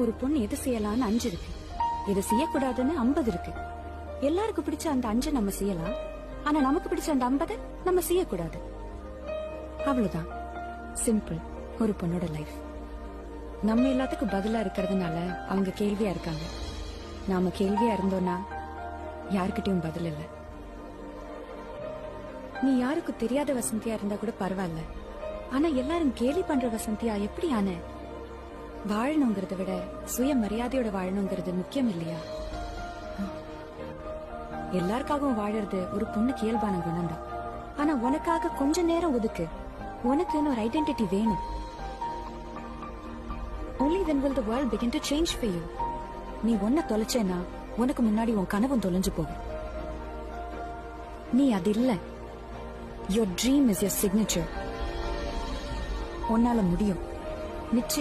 ஒரு பொண்ணு எது செய்யலாம்னு 5 இருக்கு, எது செய்யக்கூடாதுன்னு 50 இருக்கு. எல்லாருக்கும் பிடிச்ச அந்த 5 நம்ம செய்யலாம், ஆனா நமக்கு பிடிச்ச அந்த 50 நம்ம செய்யக்கூடாது. அவ்வளவுதான், சிம்பிள் ஒரு பொண்ணோட லைஃப். நம்ம எல்லாத்துக்கும் பதிலா இருக்கிறதுனால அவங்க கேள்வியா இருக்காங்க. நாம கேள்வியா இருந்தோம்னா யாருக்கிட்டையும் பதில் இல்ல. நீ யாருக்கும் தெரியாத வசந்தியா இருந்தா கூட பரவாயில்ல, ஆனா எல்லாரும் கேலி பண்ற வசந்தியா எப்படி ஆன? வாழணுங்கிறத விட சுயமரியாதையோட வாழணுங்கிறது முக்கியம் இல்லையா? எல்லாருக்காகவும் வாழறது ஒரு பொண்ணுக்கு இயல்பான குணம் தான். ஆனா உனக்காக கொஞ்ச நேரம் ஒதுக்கு. உனக்குன்னு ஒரு ஐடென்டிட்டி வேணும். Only then will the world begin to change for you. நீ ஒன்ன தொலைச்சேனா உனக்கு முன்னாடி உன் கனவும் தொலைஞ்சு போகும். நீ அது இல்ல. Your dream is your signature. உன்னால முடியும், நிச்சயம்.